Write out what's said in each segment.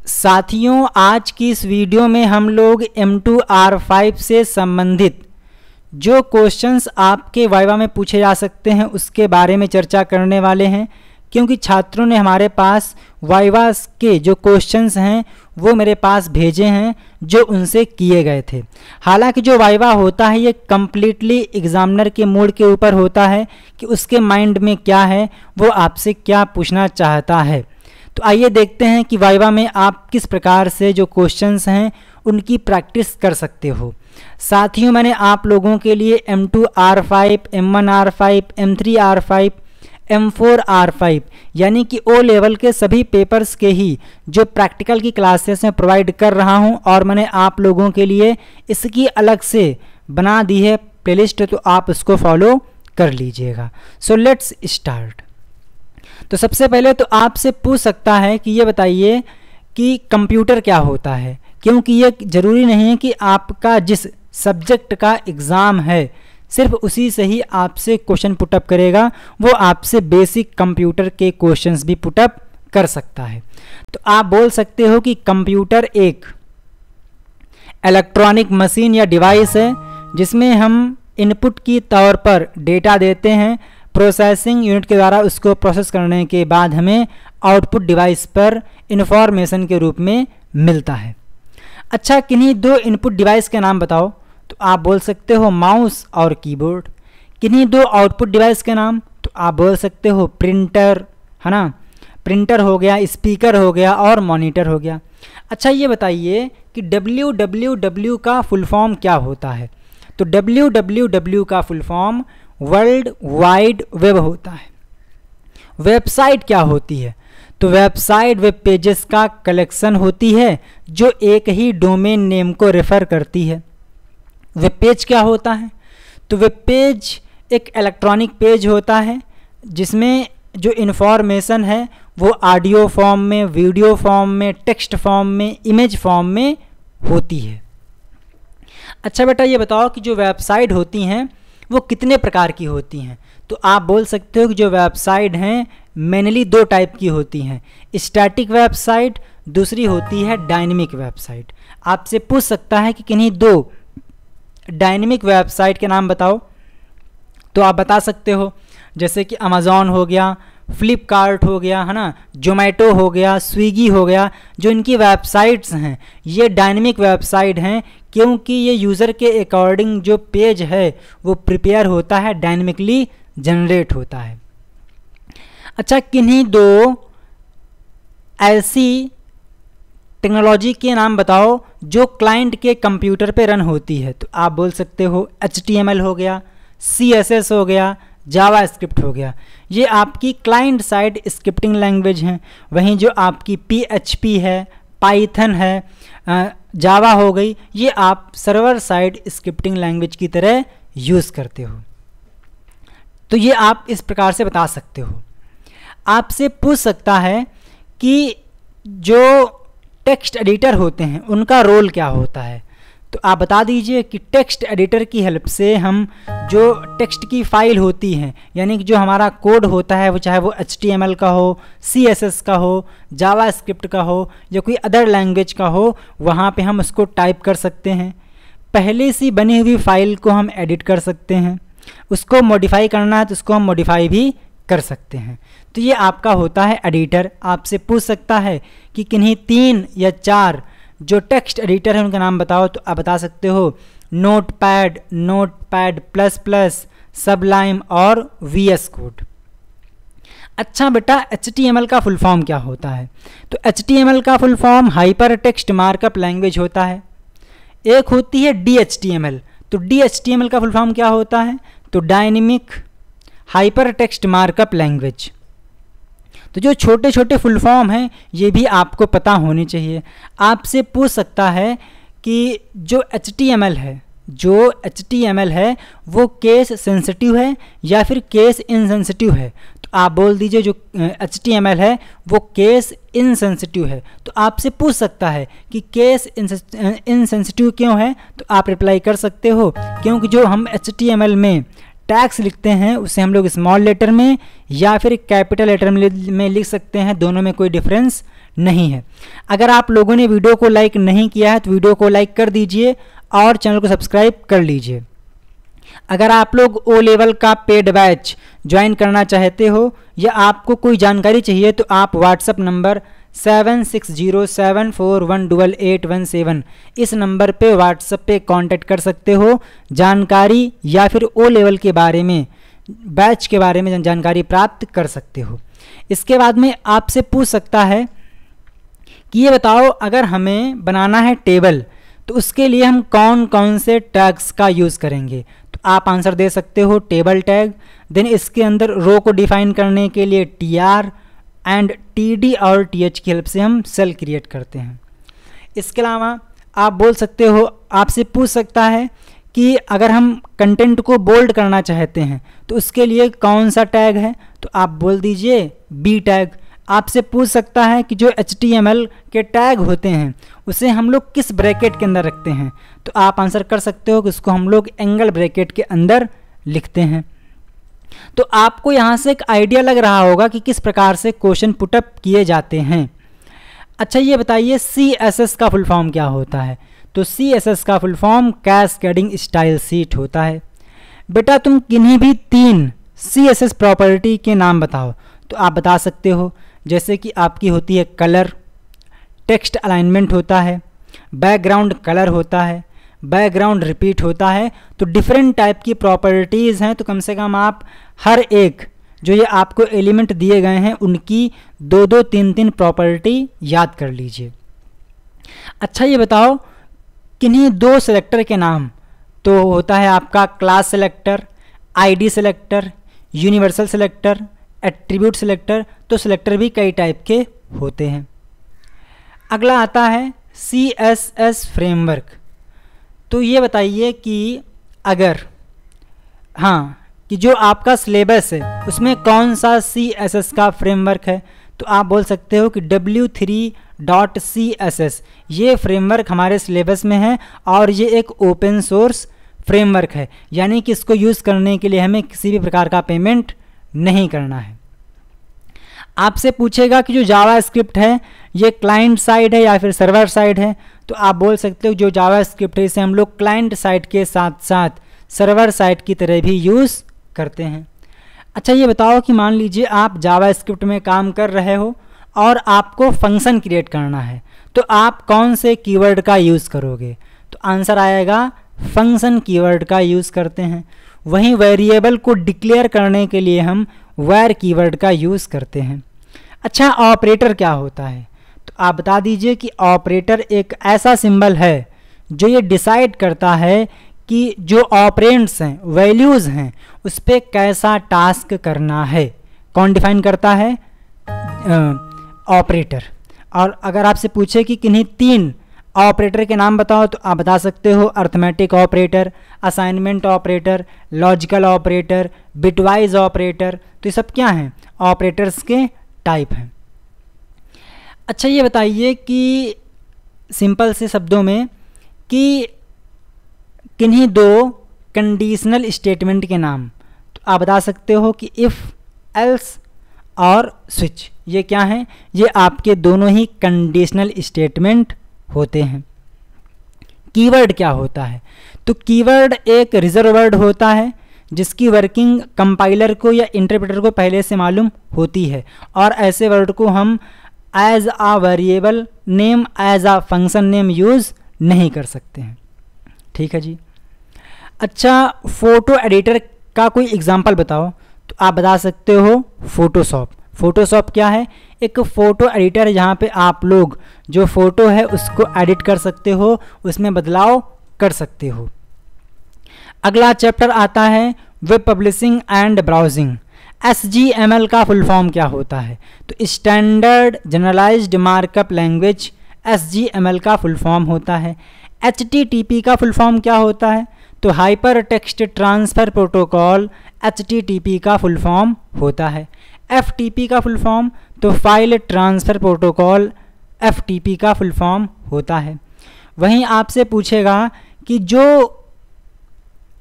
साथियों, आज की इस वीडियो में हम लोग M2R5 से संबंधित जो क्वेश्चंस आपके वाइवा में पूछे जा सकते हैं उसके बारे में चर्चा करने वाले हैं, क्योंकि छात्रों ने हमारे पास वाइवा के जो क्वेश्चंस हैं वो मेरे पास भेजे हैं जो उनसे किए गए थे। हालांकि जो वाइवा होता है ये कम्प्लीटली एग्जामिनर के मूड के ऊपर होता है कि उसके माइंड में क्या है, वो आपसे क्या पूछना चाहता है। तो आइए देखते हैं कि वाइवा में आप किस प्रकार से जो क्वेश्चंस हैं उनकी प्रैक्टिस कर सकते हो। साथियों, मैंने आप लोगों के लिए M2R5, M1R5, M3R5, M4R5 यानी कि ओ लेवल के सभी पेपर्स के ही जो प्रैक्टिकल की क्लासेस में प्रोवाइड कर रहा हूं, और मैंने आप लोगों के लिए इसकी अलग से बना दी है प्लेलिस्ट, तो आप उसको फॉलो कर लीजिएगा। So let's start. तो सबसे पहले तो आपसे पूछ सकता है कि ये बताइए कि कंप्यूटर क्या होता है, क्योंकि ये ज़रूरी नहीं है कि आपका जिस सब्जेक्ट का एग्ज़ाम है सिर्फ उसी से ही आपसे क्वेश्चन पुटअप करेगा, वो आपसे बेसिक कंप्यूटर के क्वेश्चंस भी पुटअप कर सकता है। तो आप बोल सकते हो कि कंप्यूटर एक इलेक्ट्रॉनिक मशीन या डिवाइस है जिसमें हम इनपुट की तौर पर डेटा देते हैं, प्रोसेसिंग यूनिट के द्वारा उसको प्रोसेस करने के बाद हमें आउटपुट डिवाइस पर इंफॉर्मेशन के रूप में मिलता है। अच्छा, किन्हीं दो इनपुट डिवाइस के नाम बताओ, तो आप बोल सकते हो माउस और कीबोर्ड। किन्हीं दो आउटपुट डिवाइस के नाम, तो आप बोल सकते हो प्रिंटर, है ना, प्रिंटर हो गया, स्पीकर हो गया और मॉनिटर हो गया। अच्छा, ये बताइए कि www का फुल फॉर्म क्या होता है। तो www का full form world wide web होता है। वेबसाइट क्या होती है? तो वेबसाइट वेब पेजेस का कलेक्शन होती है जो एक ही डोमेन नेम को रेफर करती है। वेब पेज क्या होता है? तो वेब पेज एक इलेक्ट्रॉनिक पेज होता है जिसमें जो इन्फॉर्मेशन है वो ऑडियो फॉर्म में, वीडियो फॉर्म में, टेक्स्ट फॉर्म में, इमेज फॉर्म में होती है। अच्छा बेटा, ये बताओ कि जो वेबसाइट होती हैं वो कितने प्रकार की होती हैं। तो आप बोल सकते हो कि जो वेबसाइट हैं मेनली दो टाइप की होती हैं, स्टैटिक वेबसाइट, दूसरी होती है डायनेमिक वेबसाइट। आपसे पूछ सकता है कि किन्हीं दो डायनेमिक वेबसाइट के नाम बताओ, तो आप बता सकते हो जैसे कि अमेज़ॉन हो गया, फ्लिपकार्ट हो गया, है ना, जोमेटो हो गया, स्विगी हो गया। जो इनकी वेबसाइट्स हैं ये डायनेमिक वेबसाइट हैं, क्योंकि ये यूज़र के अकॉर्डिंग जो पेज है वो प्रिपेयर होता है, डायनेमिकली जनरेट होता है। अच्छा, किन्हीं दो ऐसी टेक्नोलॉजी के नाम बताओ जो क्लाइंट के कंप्यूटर पे रन होती है। तो आप बोल सकते हो HTML हो गया, CSS हो गया, जावास्क्रिप्ट हो गया। ये आपकी क्लाइंट साइड स्क्रिप्टिंग लैंग्वेज हैं। वहीं जो आपकी PHP है, पाइथन है, जावा हो गई, ये आप सर्वर साइड स्क्रिप्टिंग लैंग्वेज की तरह यूज़ करते हो। तो ये आप इस प्रकार से बता सकते हो। आपसे पूछ सकता है कि जो टेक्स्ट एडिटर होते हैं उनका रोल क्या होता है। तो आप बता दीजिए कि टेक्स्ट एडिटर की हेल्प से हम जो टेक्स्ट की फाइल होती हैं, यानी कि जो हमारा कोड होता है वो चाहे वो HTML का हो, CSS का हो, जावास्क्रिप्ट का हो या कोई अदर लैंग्वेज का हो, वहाँ पे हम उसको टाइप कर सकते हैं। पहले से बनी हुई फाइल को हम एडिट कर सकते हैं, उसको मॉडिफाई करना है तो उसको हम मॉडिफाई भी कर सकते हैं। तो ये आपका होता है एडिटर। आपसे पूछ सकता है कि किन्हीं 3 या 4 जो टेक्स्ट एडिटर है उनका नाम बताओ, तो आप बता सकते हो notepad, notepad plus plus, Sublime और VS कोड। अच्छा बेटा, HTML का फुल फॉर्म क्या होता है? तो HTML का full form hyper text markup language होता है। एक होती है DHTML। तो DHTML का फुल फॉर्म क्या होता है? तो dynamic hyper text markup language. तो जो छोटे छोटे फुल फॉर्म हैं ये भी आपको पता होने चाहिए। आपसे पूछ सकता है कि जो HTML है वो केस सेंसिटिव है या फिर केस इनसेंसिटिव है। तो आप बोल दीजिए जो HTML है वो केस इनसेंसिटिव है। तो आपसे पूछ सकता है कि केस इनसेंसिटिव क्यों है, तो आप रिप्लाई कर सकते हो क्योंकि जो हम HTML में टैग्स लिखते हैं उसे हम लोग स्मॉल लेटर में या फिर कैपिटल लेटर में लिख सकते हैं, दोनों में कोई डिफरेंस नहीं है। अगर आप लोगों ने वीडियो को लाइक नहीं किया है तो वीडियो को लाइक कर दीजिए और चैनल को सब्सक्राइब कर लीजिए। अगर आप लोग ओ लेवल का पेड बैच ज्वाइन करना चाहते हो या आपको कोई जानकारी चाहिए तो आप व्हाट्सएप नंबर 7607418817 इस नंबर पे व्हाट्सएप पे कांटेक्ट कर सकते हो। जानकारी या फिर ओ लेवल के बारे में, बैच के बारे में जानकारी प्राप्त कर सकते हो। इसके बाद में आपसे पूछ सकता है कि ये बताओ अगर हमें बनाना है टेबल तो उसके लिए हम कौन कौन से टैग्स का यूज़ करेंगे। तो आप आंसर दे सकते हो टेबल टैग। देन इसके अंदर रो को डिफाइन करने के लिए TR एंड TD और TH की हेल्प से हम सेल क्रिएट करते हैं। इसके अलावा आप बोल सकते हो, आपसे पूछ सकता है कि अगर हम कंटेंट को बोल्ड करना चाहते हैं तो उसके लिए कौन सा टैग है, तो आप बोल दीजिए B टैग। आपसे पूछ सकता है कि जो HTML के टैग होते हैं उसे हम लोग किस ब्रैकेट के अंदर रखते हैं, तो आप आंसर कर सकते हो कि उसको हम लोग एंगल ब्रैकेट के अंदर लिखते हैं। तो आपको यहाँ से एक आइडिया लग रहा होगा कि किस प्रकार से क्वेश्चन पुटअप किए जाते हैं। अच्छा ये बताइए CSS का फुल फॉर्म क्या होता है। तो CSS का full form cascading style sheet होता है। बेटा तुम किन्हीं भी 3 CSS प्रॉपर्टी के नाम बताओ, तो आप बता सकते हो जैसे कि आपकी होती है कलर, टेक्स्ट अलाइनमेंट होता है, बैकग्राउंड कलर होता है, बैकग्राउंड रिपीट होता है। तो डिफरेंट टाइप की प्रॉपर्टीज़ हैं, तो कम से कम आप हर एक जो ये आपको एलिमेंट दिए गए हैं उनकी 2-2, 3-3 प्रॉपर्टी याद कर लीजिए। अच्छा ये बताओ किन्हीं 2 सेलेक्टर के नाम, तो होता है आपका class selector, ID selector, universal selector, attribute selector. तो सेलेक्टर भी कई टाइप के होते हैं। अगला आता है CSS फ्रेमवर्क। तो ये बताइए कि अगर कि जो आपका सिलेबस है उसमें कौन सा CSS का फ्रेमवर्क है, तो आप बोल सकते हो कि W3.CSS ये फ्रेमवर्क हमारे सिलेबस में है और ये एक ओपन सोर्स फ्रेमवर्क है, यानी कि इसको यूज़ करने के लिए हमें किसी भी प्रकार का पेमेंट नहीं करना है। आपसे पूछेगा कि जो जावा स्क्रिप्ट है ये क्लाइंट साइड है या फिर सर्वर साइड है, तो आप बोल सकते हो जो जावा स्क्रिप्ट है इसे हम लोग क्लाइंट साइड के साथ साथ सर्वर साइड की तरह भी यूज़ करते हैं। अच्छा ये बताओ कि मान लीजिए आप जावा स्क्रिप्ट में काम कर रहे हो और आपको फंक्शन क्रिएट करना है, तो आप कौन से कीवर्ड का यूज़ करोगे, तो आंसर आएगा फंक्शन कीवर्ड का यूज़ करते हैं। वहीं वेरिएबल को डिक्लेयर करने के लिए हम where कीवर्ड का यूज़ करते हैं। अच्छा ऑपरेटर क्या होता है, तो आप बता दीजिए कि ऑपरेटर एक ऐसा सिंबल है जो ये डिसाइड करता है कि जो ऑपरेंड्स हैं, वैल्यूज़ हैं, उस पर कैसा टास्क करना है। कौन डिफाइन करता है, ऑपरेटर। और अगर आपसे पूछे कि किन्हीं 3 ऑपरेटर के नाम बताओ, तो आप बता सकते हो arithmetic operator, assignment operator, logical operator, bitwise operator. तो ये सब क्या हैं, ऑपरेटर्स के टाइप हैं। अच्छा ये बताइए कि सिंपल से शब्दों में कि किन्हीं 2 कंडीशनल स्टेटमेंट के नाम, तो आप बता सकते हो कि इफ़, एल्स और स्विच। ये क्या हैं, ये आपके दोनों ही कंडीशनल स्टेटमेंट होते हैं। कीवर्ड क्या होता है, तो कीवर्ड एक रिजर्व वर्ड होता है जिसकी वर्किंग कंपाइलर को या इंटरप्रेटर को पहले से मालूम होती है, और ऐसे वर्ड को हम एज आ वेरिएबल नेम, एज आ फंक्शन नेम यूज़ नहीं कर सकते हैं। ठीक है जी। अच्छा फ़ोटो एडिटर का कोई एग्जांपल बताओ, तो आप बता सकते हो फ़ोटोशॉप। फ़ोटोशॉप क्या है, एक फ़ोटो एडिटर है जहाँ पे आप लोग जो फ़ोटो है उसको एडिट कर सकते हो, उसमें बदलाव कर सकते हो। अगला चैप्टर आता है web publishing and browsing. SGML का फुल फॉर्म क्या होता है, तो standard generalised markup language SGML का फुल फॉर्म होता है। HTTP का फुल फॉर्म क्या होता है, तो hyper text transfer protocol HTTP का फुल फॉर्म होता है। FTP का फुल फॉर्म, तो फाइल ट्रांसफ़र प्रोटोकॉल FTP का फुल फॉर्म होता है। वहीं आपसे पूछेगा कि जो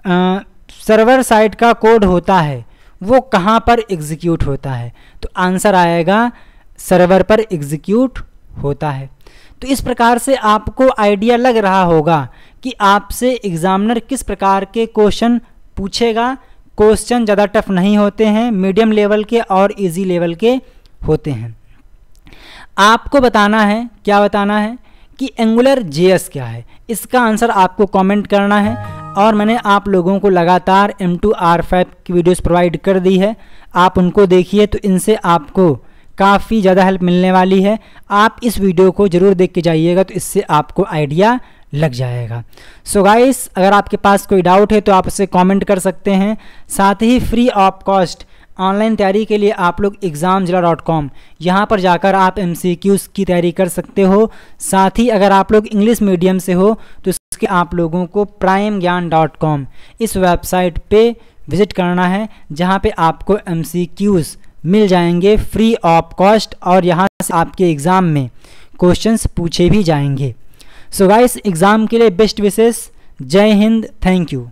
सर्वर साइड का कोड होता है वो कहाँ पर एग्जीक्यूट होता है, तो आंसर आएगा सर्वर पर एग्जीक्यूट होता है। तो इस प्रकार से आपको आइडिया लग रहा होगा कि आपसे एग्जामिनर किस प्रकार के क्वेश्चन पूछेगा। क्वेश्चन ज़्यादा टफ नहीं होते हैं, मीडियम लेवल के और इजी लेवल के होते हैं। आपको बताना है, क्या बताना है कि एंगुलर जेएस क्या है। इसका आंसर आपको कमेंट करना है। और मैंने आप लोगों को लगातार M2 R5 की वीडियोस प्रोवाइड कर दी है, आप उनको देखिए, तो इनसे आपको काफ़ी ज़्यादा हेल्प मिलने वाली है। आप इस वीडियो को ज़रूर देख के जाइएगा, तो इससे आपको आइडिया लग जाएगा। सो गाइस, अगर आपके पास कोई डाउट है तो आप उसे कमेंट कर सकते हैं। साथ ही फ्री ऑफ कॉस्ट ऑनलाइन तैयारी के लिए आप लोग examzilla.com यहाँ पर जाकर आप MCQs की तैयारी कर सकते हो। साथ ही अगर आप लोग इंग्लिश मीडियम से हो तो इसके आप लोगों को primegyan.com इस वेबसाइट पे विज़िट करना है, जहाँ पे आपको MCQs मिल जाएंगे फ्री ऑफ कॉस्ट और यहाँ से आपके एग्ज़ाम में क्वेश्चंस पूछे भी जाएंगे। सो गाइस, एग्ज़ाम के लिए बेस्ट विशेस। जय हिंद, थैंक यू।